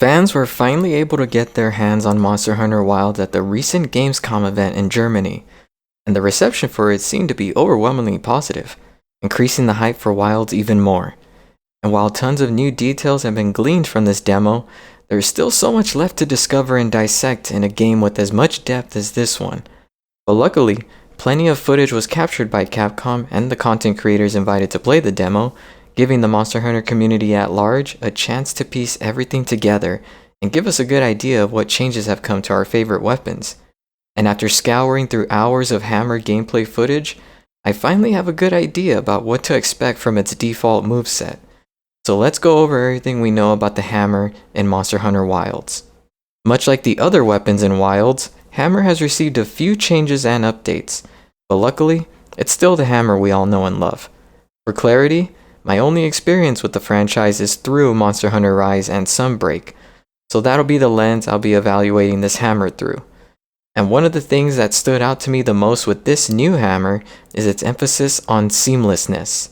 Fans were finally able to get their hands on Monster Hunter Wilds at the recent Gamescom event in Germany, and the reception for it seemed to be overwhelmingly positive, increasing the hype for Wilds even more. And while tons of new details have been gleaned from this demo, there is still so much left to discover and dissect in a game with as much depth as this one. But luckily, plenty of footage was captured by Capcom and the content creators invited to play the demo, giving the Monster Hunter community at large a chance to piece everything together and give us a good idea of what changes have come to our favorite weapons. And after scouring through hours of Hammer gameplay footage, I finally have a good idea about what to expect from its default moveset. So let's go over everything we know about the Hammer in Monster Hunter Wilds. Much like the other weapons in Wilds, Hammer has received a few changes and updates, but luckily, it's still the Hammer we all know and love. For clarity, my only experience with the franchise is through Monster Hunter Rise and Sunbreak, so that'll be the lens I'll be evaluating this Hammer through. And one of the things that stood out to me the most with this new Hammer is its emphasis on seamlessness.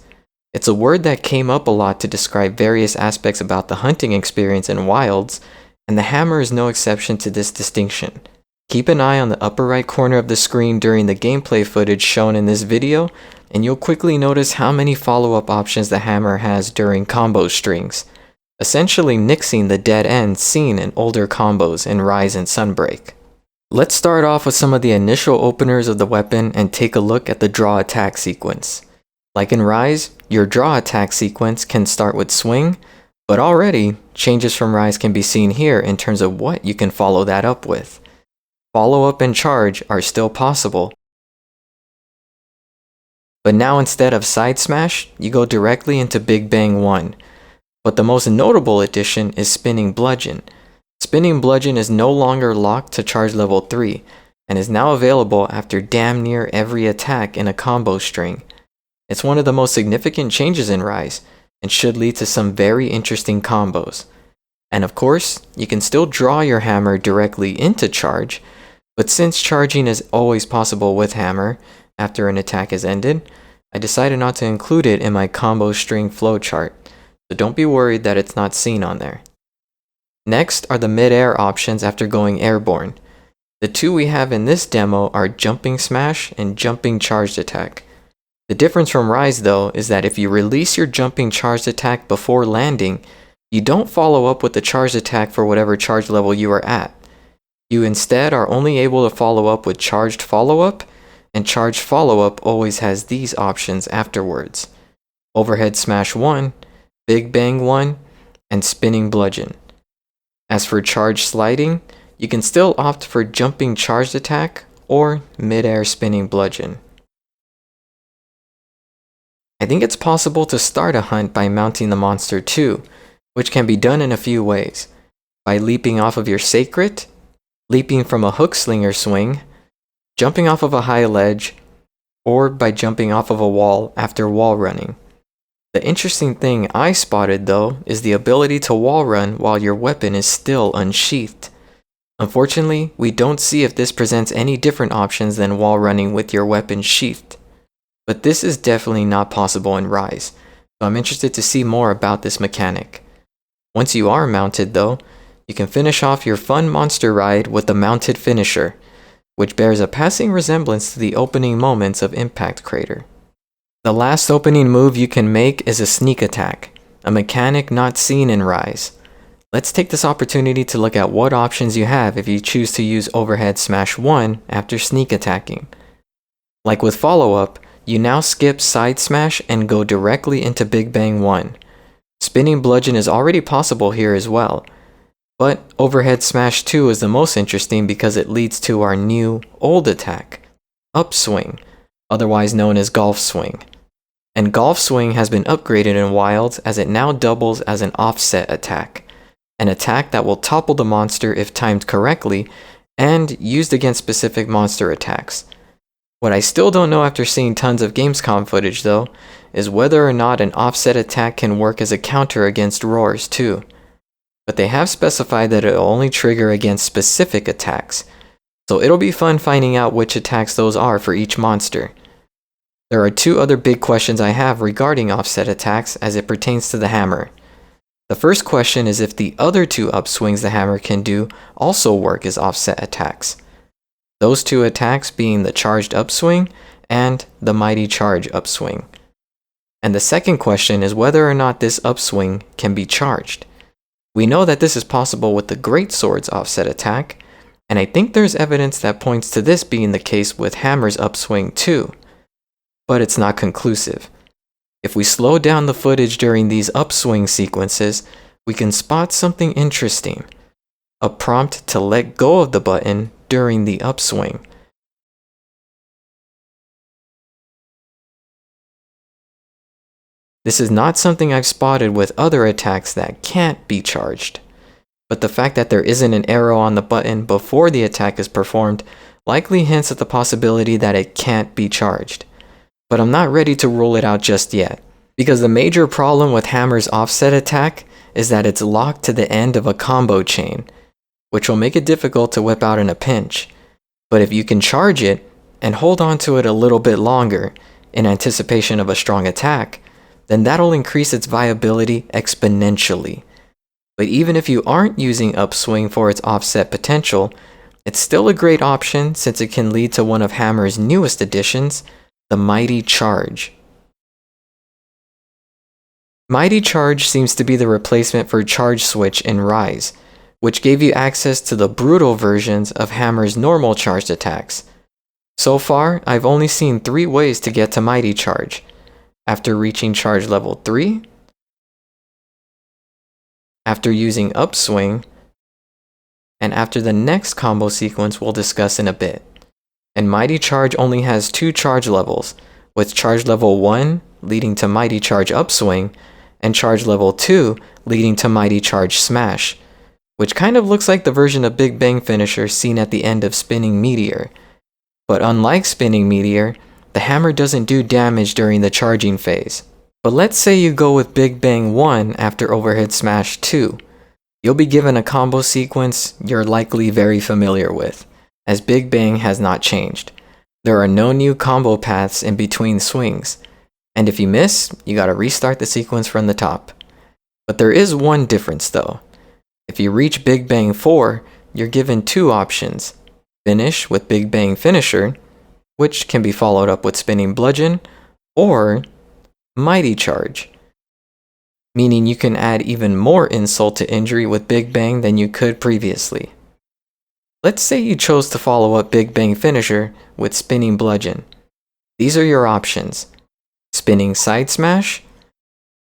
It's a word that came up a lot to describe various aspects about the hunting experience in Wilds, and the Hammer is no exception to this distinction. Keep an eye on the upper right corner of the screen during the gameplay footage shown in this video, and you'll quickly notice how many follow-up options the Hammer has during combo strings, essentially nixing the dead ends seen in older combos in Rise and Sunbreak. Let's start off with some of the initial openers of the weapon and take a look at the draw attack sequence. Like in Rise, your draw attack sequence can start with swing, but already, changes from Rise can be seen here in terms of what you can follow that up with. Follow-up and charge are still possible, but now instead of side smash, you go directly into Big Bang 1. But the most notable addition is Spinning Bludgeon. Spinning Bludgeon is no longer locked to charge level 3, and is now available after damn near every attack in a combo string. It's one of the most significant changes in Rise, and should lead to some very interesting combos. And of course, you can still draw your Hammer directly into charge, but since charging is always possible with Hammer after an attack is ended, I decided not to include it in my combo string flowchart, so don't be worried that it's not seen on there. Next are the mid-air options after going airborne. The two we have in this demo are Jumping Smash and Jumping Charged Attack. The difference from Rise though is that if you release your Jumping Charged Attack before landing, you don't follow up with the charged attack for whatever charge level you are at. You instead are only able to follow up with Charged Follow-Up, and Charged Follow-Up always has these options afterwards: Overhead Smash 1, Big Bang 1, and Spinning Bludgeon. As for Charge Sliding, you can still opt for Jumping Charged Attack or Mid-Air Spinning Bludgeon. I think it's possible to start a hunt by mounting the monster too, which can be done in a few ways: by leaping off of your Sacred, leaping from a hook slinger swing, jumping off of a high ledge, or by jumping off of a wall after wall running. The interesting thing I spotted though is the ability to wall run while your weapon is still unsheathed. Unfortunately, we don't see if this presents any different options than wall running with your weapon sheathed. But this is definitely not possible in Rise, so I'm interested to see more about this mechanic. Once you are mounted though, you can finish off your fun monster ride with the mounted finisher, which bears a passing resemblance to the opening moments of Impact Crater. The last opening move you can make is a sneak attack, a mechanic not seen in Rise. Let's take this opportunity to look at what options you have if you choose to use Overhead Smash 1 after sneak attacking. Like with follow-up, you now skip Side Smash and go directly into Big Bang 1. Spinning Bludgeon is already possible here as well, but Overhead Smash 2 is the most interesting because it leads to our new, old attack, Upswing, otherwise known as Golf Swing. And Golf Swing has been upgraded in Wilds as it now doubles as an offset attack, an attack that will topple the monster if timed correctly and used against specific monster attacks. What I still don't know after seeing tons of Gamescom footage though, is whether or not an offset attack can work as a counter against roars too. But they have specified that it'll only trigger against specific attacks, so it'll be fun finding out which attacks those are for each monster. There are two other big questions I have regarding offset attacks as it pertains to the hammer. The first question is if the other two upswings the hammer can do also work as offset attacks. Those two attacks being the charged upswing and the mighty charge upswing. And the second question is whether or not this upswing can be charged. We know that this is possible with the greatsword's offset attack, and I think there's evidence that points to this being the case with hammer's upswing too. But it's not conclusive. If we slow down the footage during these upswing sequences, we can spot something interesting. A prompt to let go of the button during the upswing. This is not something I've spotted with other attacks that can't be charged, but the fact that there isn't an arrow on the button before the attack is performed likely hints at the possibility that it can't be charged. But I'm not ready to rule it out just yet, because the major problem with hammer's offset attack is that it's locked to the end of a combo chain, which will make it difficult to whip out in a pinch. But if you can charge it and hold on to it a little bit longer in anticipation of a strong attack, then that'll increase its viability exponentially. But even if you aren't using upswing for its offset potential, it's still a great option since it can lead to one of hammer's newest additions, the mighty charge. Mighty charge seems to be the replacement for charge switch in Rise, which gave you access to the brutal versions of hammer's normal charged attacks. So far, I've only seen 3 ways to get to mighty charge. After reaching charge level 3, after using upswing, and after the next combo sequence we'll discuss in a bit. And mighty charge only has 2 charge levels, with charge level 1 leading to mighty charge upswing, and charge level 2 leading to mighty charge smash, which kind of looks like the version of Big Bang finisher seen at the end of Spinning Meteor. But unlike Spinning Meteor, the hammer doesn't do damage during the charging phase. But let's say you go with Big Bang 1 after Overhead Smash 2. You'll be given a combo sequence you're likely very familiar with, as Big Bang has not changed. There are no new combo paths in between swings, and if you miss, you gotta restart the sequence from the top. But there is one difference though. If you reach Big Bang 4, you're given 2 options. Finish with Big Bang Finisher, which can be followed up with Spinning Bludgeon, or Mighty Charge, meaning you can add even more insult to injury with Big Bang than you could previously. Let's say you chose to follow up Big Bang Finisher with Spinning Bludgeon. These are your options: Spinning Side Smash,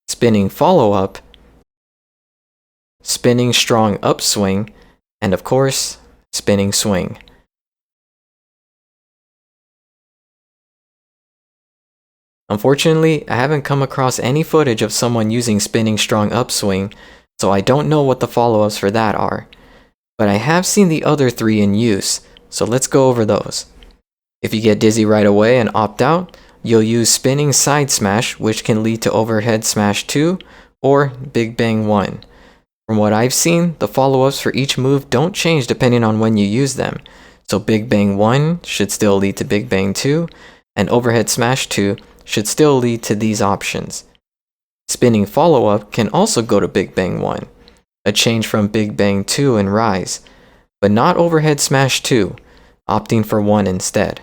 Spinning Follow-Up, Spinning Strong Upswing, and of course, Spinning Swing. Unfortunately, I haven't come across any footage of someone using Spinning Strong Upswing, so I don't know what the follow-ups for that are. But I have seen the other 3 in use, so let's go over those. If you get dizzy right away and opt out, you'll use Spinning Side Smash, which can lead to Overhead Smash 2 or Big Bang 1. From what I've seen, the follow-ups for each move don't change depending on when you use them, so Big Bang 1 should still lead to Big Bang 2, and Overhead Smash 2 should still lead to these options. Spinning Follow-Up can also go to Big Bang 1, a change from Big Bang 2 in Rise, but not Overhead Smash 2, opting for 1 instead.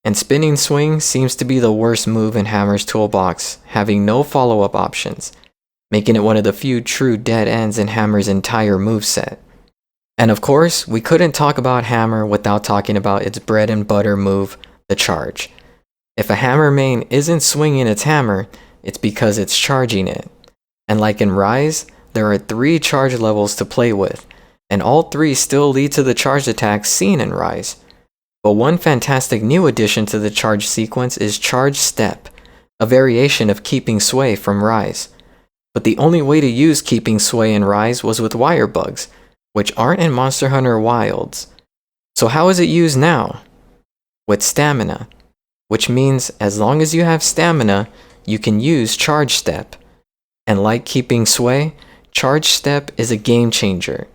And Spinning Swing seems to be the worst move in Hammer's toolbox, having no follow-up options, making it one of the few true dead ends in Hammer's entire moveset. And of course, we couldn't talk about Hammer without talking about its bread and butter move, the charge. If a hammer main isn't swinging its hammer, it's because it's charging it. And like in Rise, there are 3 charge levels to play with, and all 3 still lead to the charged attacks seen in Rise. But one fantastic new addition to the charge sequence is Charge Step, a variation of Keeping Sway from Rise. But the only way to use Keeping Sway in Rise was with wire bugs, which aren't in Monster Hunter Wilds. So how is it used now? With stamina, which means as long as you have stamina, you can use Charge Step. And like Keeping Sway, Charge Step is a game changer.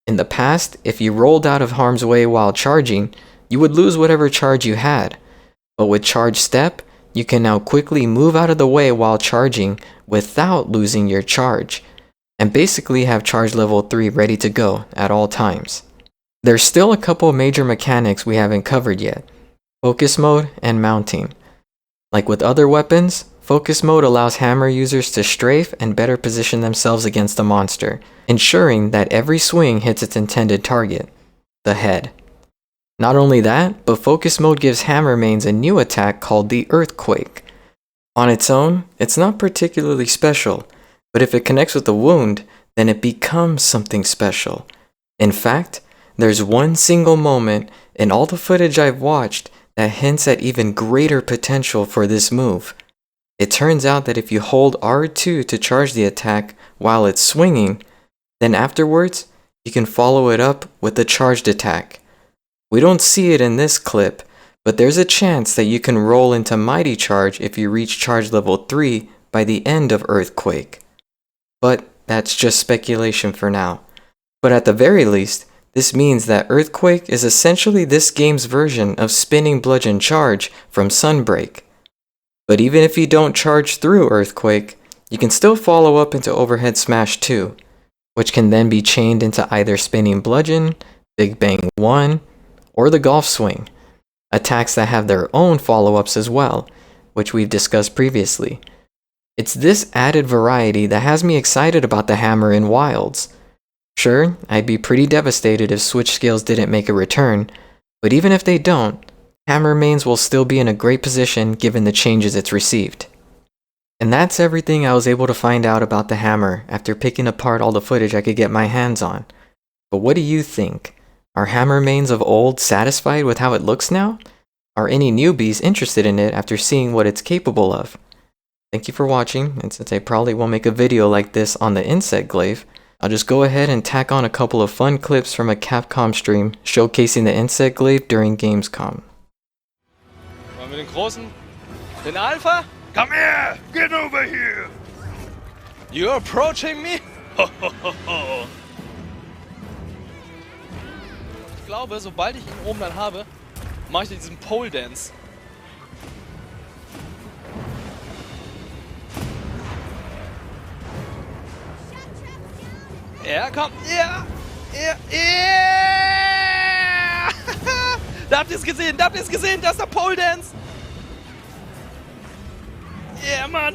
In the past, if you rolled out of harm's way while charging, you would lose whatever charge you had. But with Charge Step, you can now quickly move out of the way while charging without losing your charge. and basically have charge level 3 ready to go at all times. There's still a couple major mechanics we haven't covered yet: focus mode and mounting. Like with other weapons, focus mode allows hammer users to strafe and better position themselves against a monster, ensuring that every swing hits its intended target, the head. Not only that, but focus mode gives hammer mains a new attack called the Earthquake. On its own, it's not particularly special, but if it connects with a wound, then it becomes something special. In fact, there's one single moment in all the footage I've watched that hints at even greater potential for this move. It turns out that if you hold R2 to charge the attack while it's swinging, then afterwards, you can follow it up with a charged attack. We don't see it in this clip, but there's a chance that you can roll into Mighty Charge if you reach charge level 3 by the end of Earthquake. But that's just speculation for now. But at the very least, this means that Earthquake is essentially this game's version of Spinning Bludgeon Charge from Sunbreak. But even if you don't charge through Earthquake, you can still follow up into Overhead Smash 2, which can then be chained into either Spinning Bludgeon, Big Bang 1, or the Golf Swing, attacks that have their own follow-ups as well, which we've discussed previously. It's this added variety that has me excited about the hammer in Wilds. Sure, I'd be pretty devastated if Switch Scales didn't make a return, but even if they don't, hammer mains will still be in a great position given the changes it's received. And that's everything I was able to find out about the hammer after picking apart all the footage I could get my hands on. But what do you think? Are hammer mains of old satisfied with how it looks now? Are any newbies interested in it after seeing what it's capable of? Thank you for watching, and since I probably won't make a video like this on the Insect Glaive, I'll just go ahead and tack on a couple of fun clips from a Capcom stream showcasing the Insect Glaive during Gamescom. Wollen wir den Großen? Den Alpha? Come here! Get over here! You're approaching me? Ho, ho, ho, ho. Ich glaube, sobald ich ihn oben dann habe, mache ich diesen Pole Dance. Ja, komm! Ja! Ja! Ja! Da habt ihr es gesehen! Da habt ihr es gesehen! Das ist der Pole Dance! Ja, Mann!